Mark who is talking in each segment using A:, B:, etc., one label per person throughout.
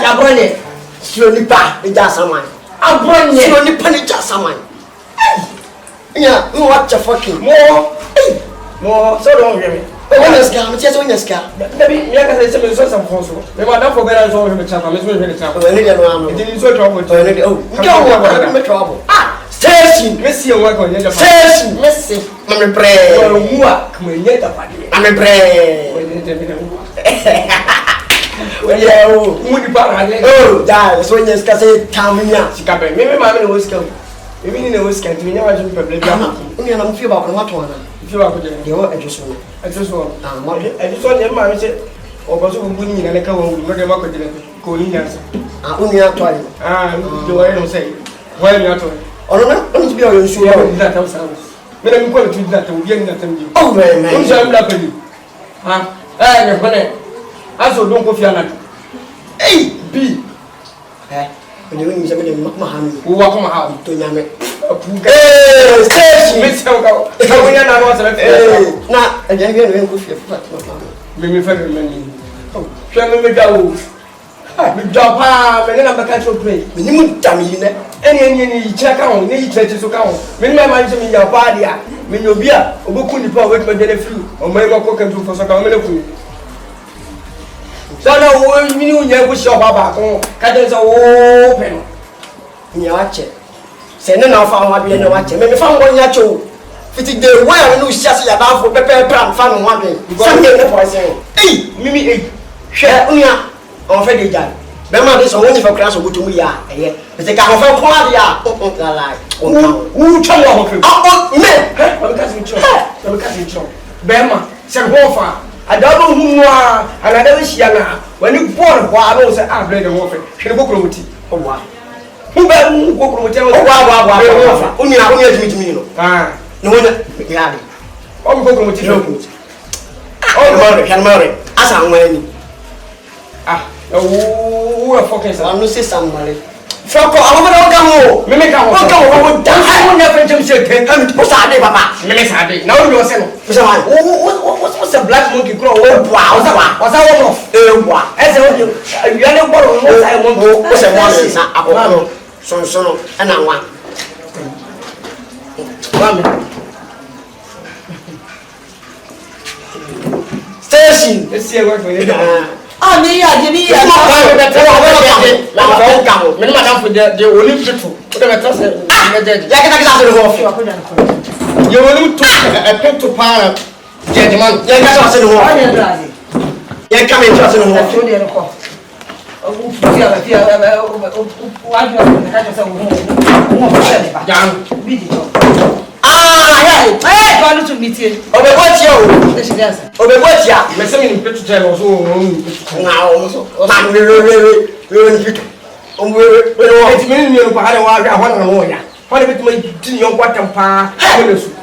A: Abronye, Slonipa, the Jassaman. Abronye, Slonipa, the Jassaman. Yeah, you watch a fucking more, so don't hear me. When is Gam, just on your scalp. Maybe you can say some console. They were not forget all of the chapel. Let's move in the chapel. It didn't so trouble. Oh, trouble. Ah, station, Missy, work on your station, Missy. I'm a pray. Come in, yet a party. I'm a pray. Yeah, oh, that is when you say, Tamina, she can be. Maybe my man was killed. Maybe in the whiskey, we never do public. I'm feel about what one. If you are good, you are I just want. I just saw your marriage or was winning and a couple of going answer. I only have to. You are say, why not? Or not, don't be all sure that ourselves. When I'm going to do that, we'll get nothing. Oh, man, I'm laughing. Ah, you're funny. Also don't go fiana. A B. When you use a Mahan, who walk on my house to Yame. Miss Helga. How we are not not again. Maybe for many. Oh, Sherman Medal. The job, and then I'm a catch of play. You dummy, any check out, any churches to count. When my mind to me, your body, when you be a book with my benefit, or my work and do for some. So now you never show about Cadence open. You watch it. Send an offer what we know what you may found one yacho. Fitting the well, no chassis about for pepper plant, fun one day. Some day the poison. Hey, Mimi, share Unia or Freddy Jan. Remember this only for class of good to me. But they can't offer quality. Who told you? Oh, man, I'm catching trouble. Bema, said Wolfer. I don't know and I never see now. When you born, why I don't say I blame the warfare. She will go with it. Oh, wow. Who will go with it? Oh, wow. Only I will meet me. Ah, no one. Yeah. Oh, go with it. Oh, can marry. As I'm wearing. Ah, oh, focus. I'm not say somebody. Froko, I will come home. Mimic, I will come home. I will never jump and what's our day, Papa? Mimic, now you are saying, what's a black monkey crow? Wow, what's our off? As you are no borrow, I won't go. What's a one? So, and I want. Station, let's see what we do. Ah, me, I didn't Madame for the only people. You will a pet to power, gentlemen. You're coming to us in the hall. I want to meet you. Over what you? My son in Peter tell us now. I'm really it's meaning you had a while. What if it made your water pa?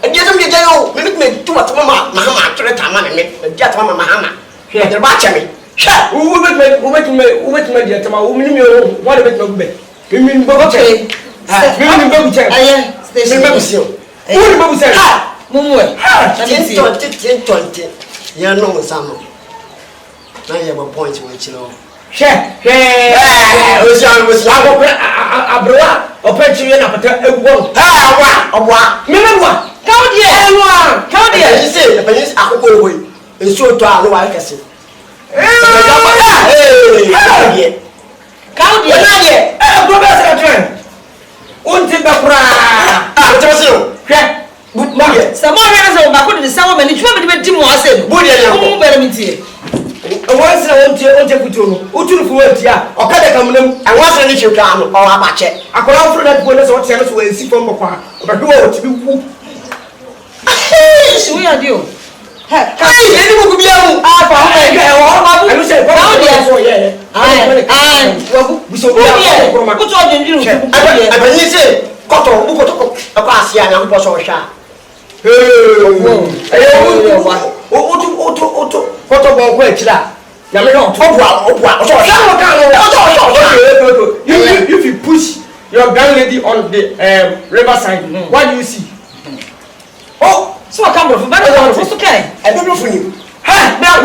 A: And get me jail. Make too much Mama to the time and get Mama. Here, the battery. Who wait my dear to my woman. What a bit of bed. You mean, okay. Station. Who said, Mumu, 10, 20. You know, some. Now you have a point which you know. Share, was Abra, or Petri and a wall. Ah, remember, count here, you say, the police are going away. It's so tall, no, I can see. Count here, Professor. Good morning. Someone has a back to someone and you travel to more said, Body, better meet here. Once I want to put you, Utu for ya, or Cadacam, and once I need you come or a match. I could offer that one as what channels will see from Papa, but do to be whoop. We are due. Hey, any could be able. I will say, we so put on you. I believe say, Cotton, who got a pass here and was on shot. If you push your grandlady on the riverside, what do you see? Oh, so I come from better. It's okay. I don't know for you. Ha! Now,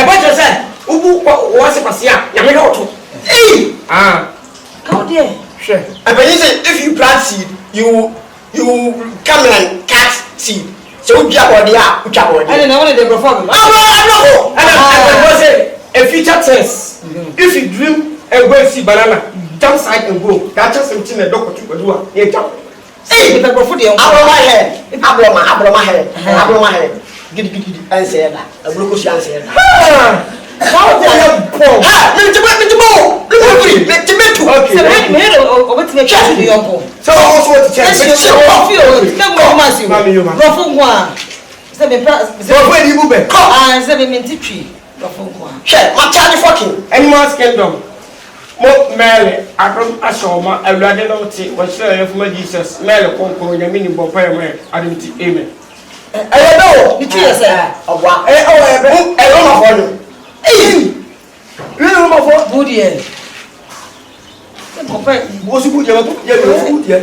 A: what you said? Ubu was a passia. Yamato. Hey! How dear? Sure. I believe if you plant seed, you come and cut seed. So we are body up. I don't know what they perform. I say a future test. If you dream and go see banana, jump side and go. That's just something a doctor to do. You jump. Hey, the prophet, I blow my head. Get and say that. A blue cushion said. How dare you? So also to check. Animals kingdom. Mo mele akrom asoma awurade no te wo sere yefuma Jesus mele konkon ya mini bo pa me adimti amen do ni tu yese owa ebe ma fo no ma fo budie ko pa wo su budie ko ye wo su budie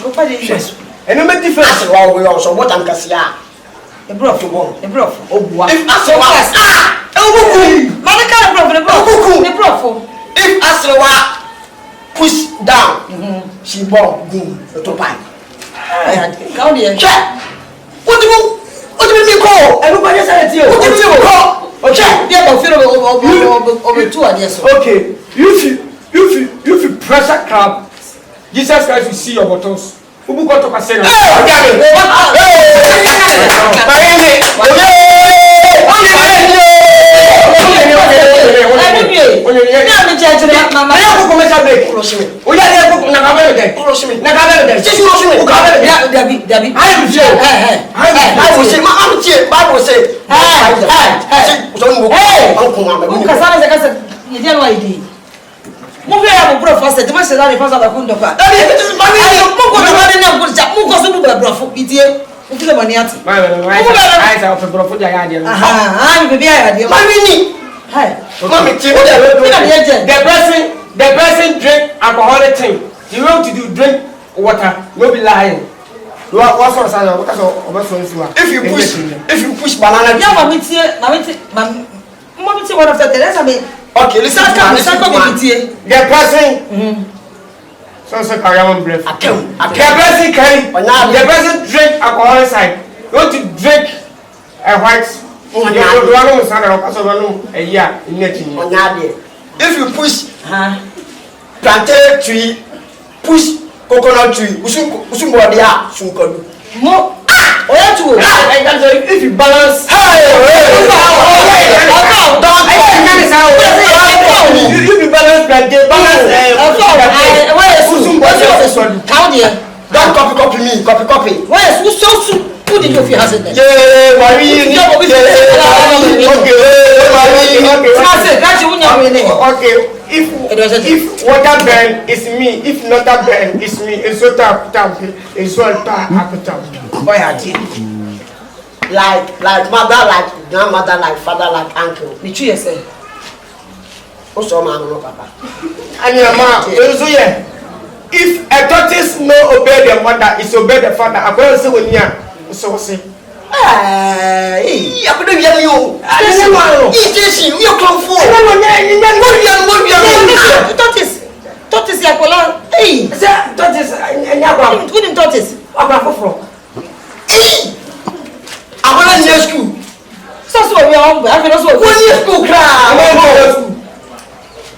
A: ko pa de yes eno me difference wa wo so what am kasia e bro fo bo obua if aso wa obuku malika bro the bro if Aslewa push down, she bought boom to pipe. How do you check? What do you call? Everybody said it to you. What do you call? Okay, yeah, but feel over 2 ideas. Okay, if you pressure crab, Jesus Christ will see your buttons. Who got to say? The person drink alcoholic thing. You want to do drink water, no be lying. If you push banana, okay, listen. The person so carry the person drink alcoholic side. You want to drink a white. If you push plantain tree, push coconut tree, if you balance, don't copy me. Where is so put it if you has it there? Okay. If water burn is me, if not burn is me, it's so tap, it's so tap. Like mother, like grandmother, like father, like uncle. The tree say. Also, man, no papa. And your mom, so yeah. If a tortoise no obey the mother, it's obey the father. I'm going to say when you so say. I could hear you. You come for. Tortoise, hey, tortoise, and tortoise. I want to school. So we are. I school.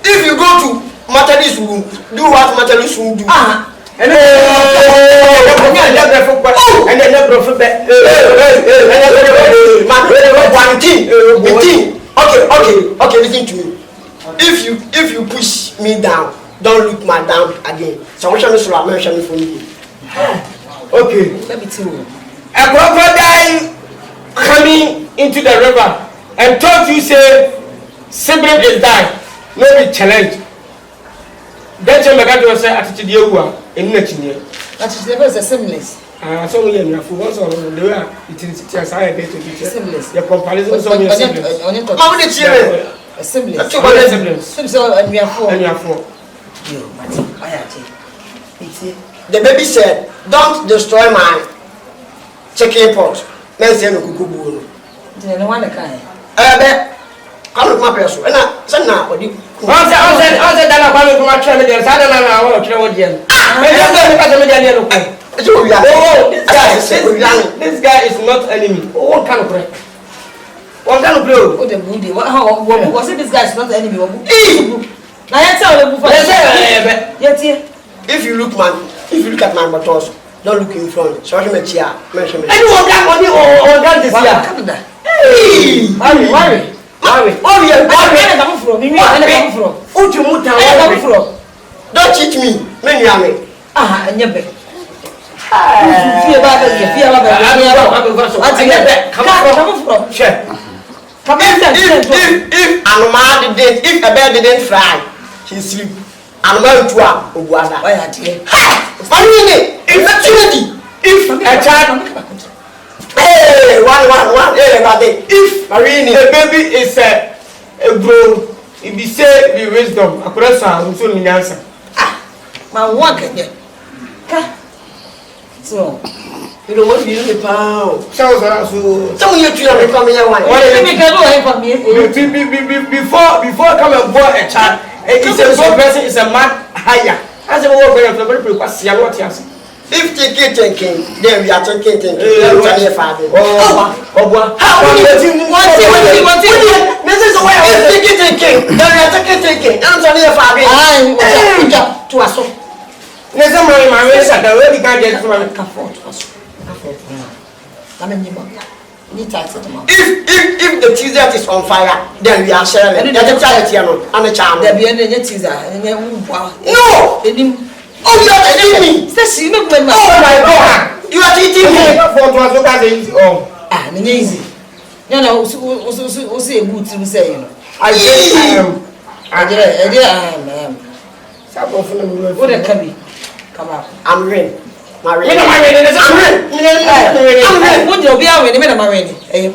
A: If you go to Methodist school, do what Methodist school do. And then okay, listen to me. If you push me down, don't look my down again. So what shall I mention for you? Okay. Let me tell you. A crocodile into the river and told you say sibling is dying, no be challenge. Then you make us say attitude you are in next year.
B: That is the seamless.
A: So we are for once on the way it is as I get to be
B: seamless.
A: Your comparison is on your
B: how many children? Seamless. So and we are four.
A: And you are four.
C: The baby said, "Don't destroy my chicken pot." Men say no kukubu.
B: No one can.
C: Come with my person. And I said now, what do you?
A: I said that I'm coming to my channel. I don't know how to travel again. This guy is not enemy. What kind of play? What kind of play?
B: Oh, the moody. How was it? This guy is not enemy.
C: If you look at my buttons, don't look in front. So I'm a chair.
A: Anyone got money or got this year? Hey, worry.
C: Don't cheat me. If a bear didn't fly, he sleep. Animal to if a child, if Marine, the baby is a bro, if you say the wisdom, a person who's only answer.
B: My work again. So,
C: you don't want to be in the pound.
A: So,
C: you two are becoming one. Before come and board a child, it's a small person, is a man higher. As a work, if they get taking, then we are taking. Father. How do you want this is the way I take taking. Then we are taking. I'm telling your father. To us.
A: There's a man, my race at the way can't get from a if the teaser is on fire, then we are sharing it. There's a charity and a charm.
B: There be any teaser.
C: No! Oh, you are teaching me! Oh my God! You are teaching me!
B: Easy. No, we'll see a good to say, you know. I am. What a come up.
C: I'm ready.
B: What you'll be out with the minimum ready. I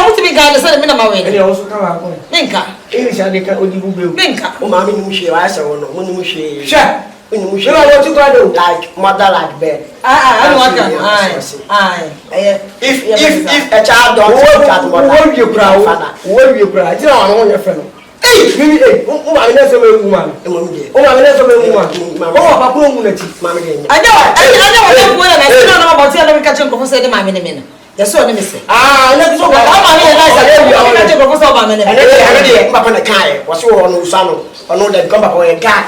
B: want to be guided as a minimum ready.
A: Also come out.
B: Minka.
A: English, I think I would do.
B: Minka.
C: Oh, Mammy, I saw one. Like mother like bed. If a child don't what you cry, what you cry, I want your friend. Hey, woman, that's a woman. Oh, I know when I don't know about the other catching for saying my minute. That's what I say. Let's go. I'm a guy. What's your own son? Or no, that come up with a cat.